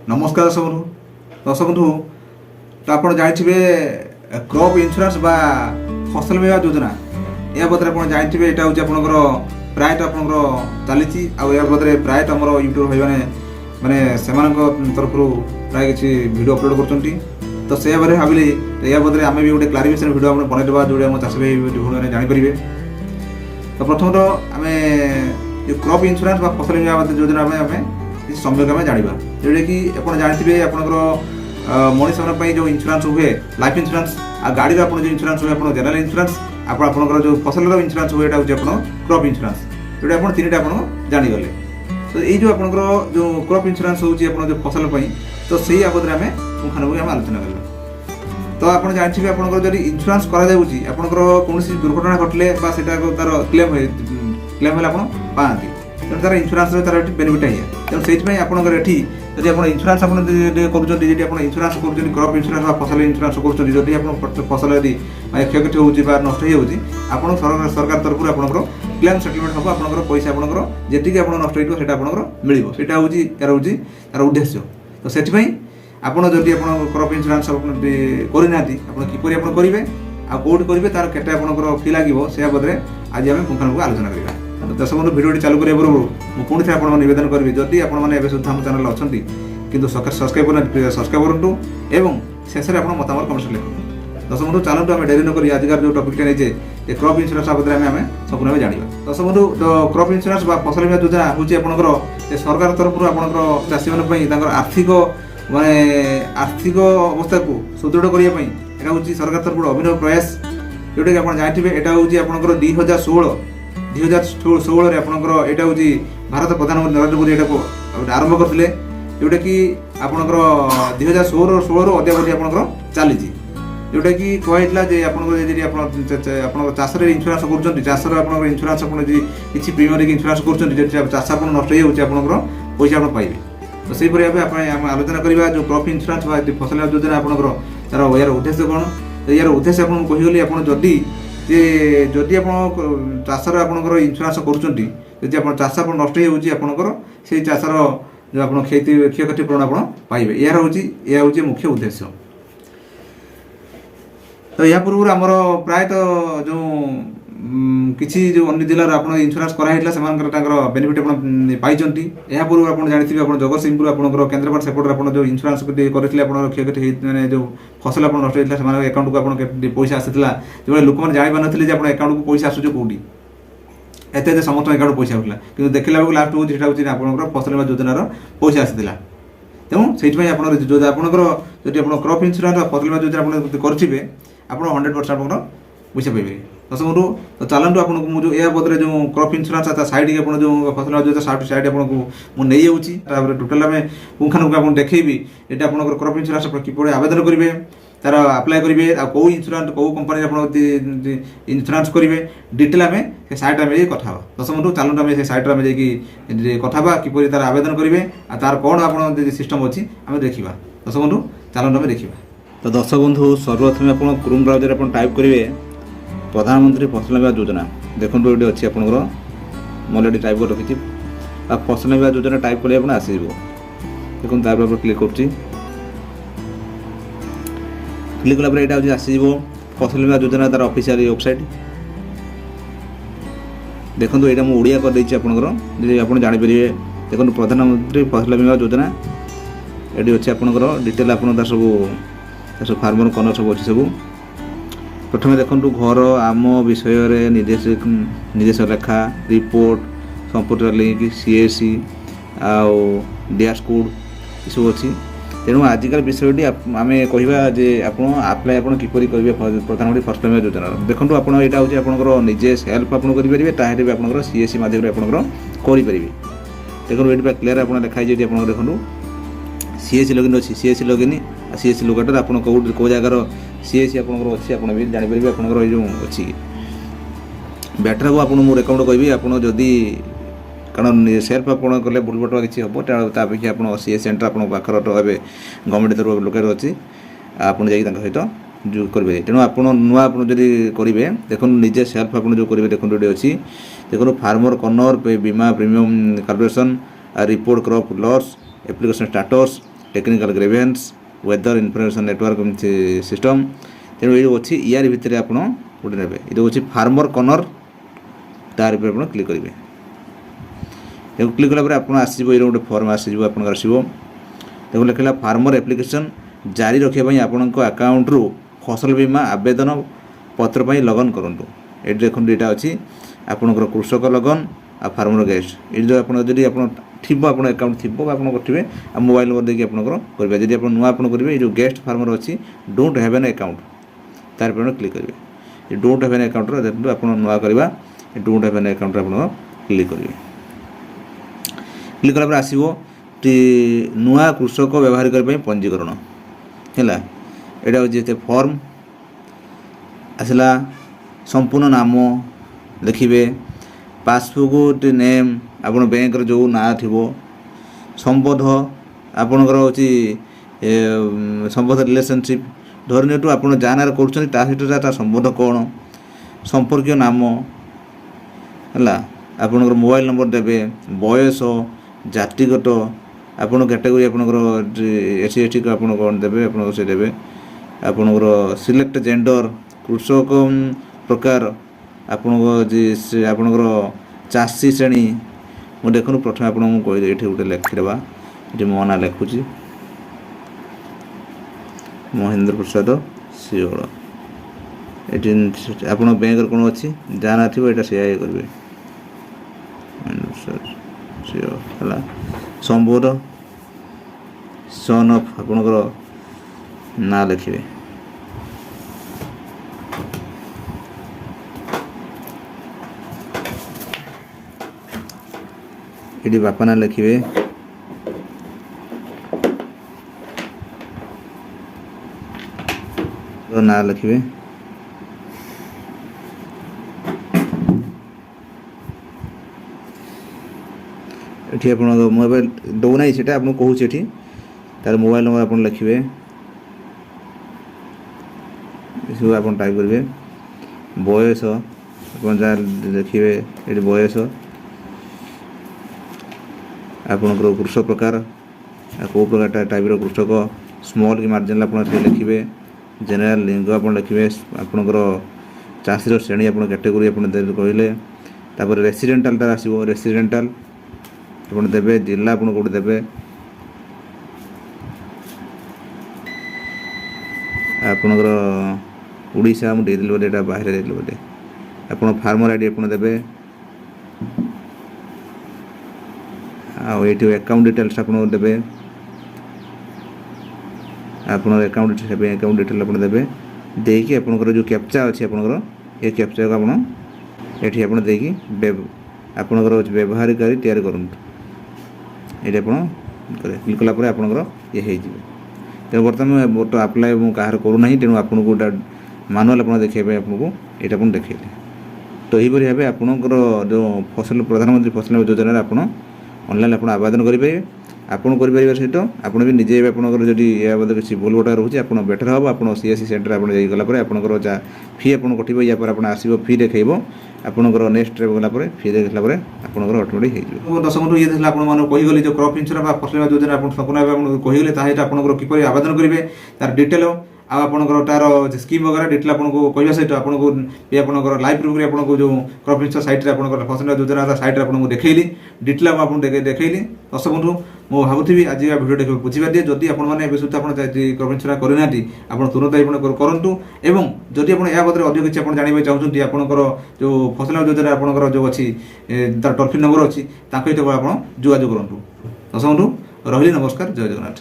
नमस्कार दर्शक बंधु तो आप जानते क्रॉप इंश्योरेंस बा फसल बीमा योजना या बदले आप जानते यहाँ हूँ आपंकर प्रायत आप चली बदले प्रायत आम यूट्यूब भाई मैंने से तरफ प्राय किसी वीडियो अपलोड कर तो से भाव भाविली या बदले आम भी गोटे क्लारिफिकेशन वीडियो बनईदेवा जो आम चाषी भाई मैंने जानीपर तो प्रथम तो आम क्रॉप इंश्योरेंस बा फसल बीमा योजना आम सम्यक आम जाना जोटा कि आप जानते आपंकर मनीष मान जो इंश्योरेंस हुए लाइफ इंश्योरेंस आ गाड़ी जो इंश्योरेंस हुए आप जनरल इंश्योरेंस आपंकर जो फसल इंश्योरेंस हुए हूँ क्रॉप इंश्योरेंस जोटा आप तीन आप जानीगले तो ये जो आपंकर जो क्रॉप इंश्योरेंस हो जो फसल तो सही बाबद आम पुंखानुपुंख आम आलोचना करें तो आप जानते आपंकर जब इंश्योरेंस करपंकर कौन दुर्घटना घटले तार क्लेम क्लेम आप पाती तेणु तार इंश्योरेंस तार बेनिफिट है तेणु से आपंकर ये जब आप इंश्योरेंस कर इंश्योरेंस कर क्रॉप इंश्योरेंस फसल इंश्योरेंस कर फसल यदि क्षयक्षति होती नष्ट हो सरकार तरफ आपंकर क्लेम सेटलमेंट हम आपंकर पैसा आपंकर जी आप नष्ट होता आपंकर मिल यार हूँ यार उद्देश्य तो से आपड़ जदि आप क्रॉप इंश्योरेंस करना किपर आप करेंगे आउट करेंगे तार के आपंकर फी लगे से बाबद आज आम पुंखानुपुंख आलोचना करवा दर्शक बंधु भिडियो चालू करिया पूर्व पुणी थे आपको निवेदन करी जदि आपने सुधा आम चैनल अच्छा किंतु सब्सक्राइब करूँ एवं शेष में आप मतामत कमेंट लिखुन दर्शक बंधु चलते आम डेरी नक आज जो टपिकटा नहीं क्रॉप इंश्योरेंस बाबद आम संपूर्ण जाना दर्शक बंधु क्रॉप इंश्योरेंस फसल बीमा योजना हूँ आपंकर सरकार तरफ आपंकर चाषी मानी आर्थिक माने आर्थिक अवस्था को सुदृढ़ करने यहाँ हूँ सरकार तरफ अभिनव प्रयास जोटा कि आप जानते हैं यहाँ हूँ आपंकर 2016 आपंकर यहाँ हूँ भारत प्रधानमंत्री नरेंद्र मोदी यहाँ आरंभ करते जोटा कि आपंकर 2016 अद्यावधि आपंकर चली जोटा कि कहला आपंकर चाषर इंश्योरेंस कर चाषर आप इंश्योरेंस किसी प्रीमियम इंश्योरेंस कर चाष आप नष्ट होकर पैसा आप पाइबे तो से भाव आम आलोचना करवा जो क्रॉप इंश्योरेंस फसल योजना आपंकर तार यार उद्देश्य कौन तो यार उद्देश्य आपको कहीगली आप जदि आप चाषर आपंकर इंश्योरेंस करुँच आप चाष आप नष्ट होकर से चाषर जो आप क्षयक्षति पूरण आप पाइबे यार हूँ मुख्य उद्देश्य तो या पूर्व आमर प्रायतः जो किसी जो अन्य जिलार आप इंश्योरेंस कराइला से बेनिफिट पाई या पूर्व आप जानते हैं जगतसिंहपुर आपंकर केन्द्रापड़ा सेपट आप जो इंश्योरेंस करते क्षयक्षति मैंने जो फसल आप नष्ट होता है अकाउंट को आप पैसा आसाला जो लोक मैंने जापार ना आप अकाउंट को पैसा आसूँ कौटी एत समस्त अकाउंट पैसा उठला कि देखला बेलू लास्ट हूँ आपंकर फसल बीमा योजनार पैसा आसाला तेणु से आपंकर जब आप क्रॉप इंश्योरेंस फसल बीमा योजना करेंगे आप 100% आपंकर पैसा पाइबे दर्शक बंधु तो चलतु आपको मुझे या बदले जो क्रॉप इंश्योरेंस साइड आप जो फसल योजना साइड आपको मुझे नहीं टोटाल आम पुंखानुपुंख आपको देखी ये आप क्रॉप इंश्योरेंस किपर आवेदन करेंगे तार आप्लाय करेंगे कौ इंश्योरेंस कौ कंपानी आप इंश्योरेंस करेंगे डिटेल आम से साइट आम कथा दर्शक बंधु चलतु आम से साइट आम जाकि कथा किपर तार आवेदन करेंगे तार कौन आप सिस्टम अच्छी आम देखा दर्शक बंधु चलतु आम देखा तो दर्शक बंधु सर्वप्रथम आप क्रोम ब्राउजर आप टाइप करेंगे प्रधानमंत्री फसल बीमा योजना देखो ये अच्छी आपंकर अलरेडी टाइप कर रखी फसल बीमा योजना टाइप करें आप आसो देखो तापर क्लिक कर क्लिक कला यहाँ आसो फसल बीमा योजना तार ऑफिशियल वेबसाइट देखो यहाँ मुझे ओडिया करदे आपंकर आप जानीपर देखो प्रधानमंत्री फसल बीमा योजना ये अच्छी आपंकर डिटेल आप सब फार्मर कॉर्नर सब अच्छी सब प्रथम देखु घर आम विषय निर्देश लेखा रिपोर्ट संपूर्ण लिंक सीएससी आउ डैश कोड ये सब अच्छी तेणु आजिकल विषयटी आम कहवा जे आप आप्लाय आप किपर करेंगे प्रधानमंत्री फसल बीमा योजना देखो आप यहाँ हूँ आपंकर निजे सेल्फ आप करेंगे ताहिर भी आप सीएससी माध्यम आपंकर करेंगे देखो ये क्लियर आप लिखाई आप देखो सीएससी लॉगिन अच्छी सीएससी लॉगिन सीएससी लोकेटर आप कौ जगार सीएससी आपंकर अच्छी आप भी जानीपर आपंकर जो अच्छी बेटर हम आपको मोर अकाउंट कहि आप जदि कारण सेल्फ आप कले भूल बट किसी हम तापेक्षा आप सीएस सेंटर आप पाखर ए गवर्नमेंट तरफ लोकेटर अच्छी आप सहित जो करेंगे तेणु आप नुआ जदि करेंगे देखो निजे सेल्फ आप जो करेंगे देखो ये अच्छी देखो फार्मर कॉर्नर बीमा premium calculation report crop loss application status technical grievance weather information network system तेणु ये अच्छी यार भितर आप गोटे ने ये हूँ फार्मर कॉर्नर तार आप क्लिक करेंगे क्लिक कलापर आप आसो ये गोटे फर्म आसो आप देखो लिखला फार्मर एप्लिकेशन जारी रखापी आपण आकाउंट रु फसल बीमा आवेदन पत्र पर लगन करूँ ये देखो यहाँ अच्छी आपणकर कृषक लगन आ फार्मर गेस्ट ये जो आप थी आप अकाउंट थी आप करेंगे आ मोबाइल नंबर देखिए आपंकर करेंगे जब आप नुआ करेंगे जो गेस्ट फार्मर अच्छी डोंट हैव एन अकाउंट तार पर क्लिक करेंगे ये डोंट हैव एन अकाउंट देखो आप नुआ करवा डोंट हैव एन अकाउंट आप क्लिक करेंगे क्लिक कला आसो नुआ कृषक व्यवहारिक पंजीकरण है यहाँ हूँ फॉर्म आसला संपूर्ण नाम लिखिए पासबुक नेम आप बैंक जो ना थी संबोध आपणकर हूँ संबोध रिलेशनशिप धरनी आप जहाँ ना कर संबोध कौन संपर्क नाम है आपणकर मोबाइल नंबर देवे बयस जातिगत आपण कैटेगोरी आपणकर एस सी एस टी को आप कौन देवे आप देवे आपणकर सिलेक्ट जेंडर कृषक प्रकार आपणकर चाषी श्रेणी मुझे देखो प्रथम आपको कही ये गोटे लिखिदेवा ये मो ना लिखुची महेंद्र प्रसाद सियोल ये आप बैंक कौन अच्छी जहाँ ना थी यहाँ से करेंगे महेंद्र प्रसाद सियोल है संबोध सन ऑफ आपणकर ना लिखे ये बापा ना लिखे ना लिखे ये आप मोबाइल दौना से आपको कहूँ तार मोबाइल नंबर आप लिखे आप टाइप करेंगे बयस आप जहाँ लिखे ये बयस आपणकर कृषक प्रकार कौ प्रकार टाइप कृषक स्मॉल कि मार्जिनल आप लिखे जेनेल लिंग आप लिखे आपणकर चाषीर श्रेणी आप कैटेगोरी आप कहले तापर रेसिडेंटाल तार आसो रेसिडेंटाल आप देवे जिला आप कौट देवे आपणकर उड़ीसा मुझे बोले यहाँ बाहर दे बोले आप फार्मर आईडी आप देवे ये अकाउंट डिटेल्स आप देवे आप अकाउंट डिटेल आप देवे देखिए आपंकर जो कैप्चा अच्छी आपंकर ये कैप्चा को ये आप देखिए आपंकर व्यवहारिकारी तैयारी करूँ ये क्लिक कलापर आपंकर ये तेणु बर्तमान वोट आप्लाय मुझे कहार करूना तेणु आपको गोटा मानुआल आप देखा आपको ये देखिए तो यहीपरि भाव आपंकर जो फसल प्रधानमंत्री फसल योजना आप ऑनलाइन आप आवेदन करेंगे आपन कर सहित आप भी निजे आपंकर जब या बदल किसी भूल भटा रोचे आप बेटर हम आप सीएससी सेंटर आप गलापर आपंकर जहाँ फी आप कटे या आप आसो फी देखेब आपंकर नेक्स्ट स्टेप गलापर फी देखला आपंकर ऑटोमेटिक हो दर्शक बंधु ये आपको कहीगली जो क्रॉप इंश्योरेंस फसल योजना आप संपूर्ण कहीगले आपंकर किपर आवेदन करेंगे तार डिटेल आपंकर तार स्कीम वगैरह डिटेल आपको कहवा सहित आपको आपंकर लाइव प्रूफ आपको जो क्रॉप इंश्योरेंस साइट आपंकर फसल योजना साइट आपको देखली डिटेल आपको देखली दर्शक बंधु मो भावुथी आज भिडियो देख बुझीपारे जदि आपने सुधा क्रॉप इंश्योरेंस करना आप तुरंत करूँ एवं जदि आप बदले अधिक किसी आप जानते चाहते आपंकर जो फसल योजना आपंकर जो अच्छी तार टोल फ्री नंबर अच्छी सहित आप जोगाजोग करूँ दर्शक बंधु रही नमस्कार जय जगन्नाथ।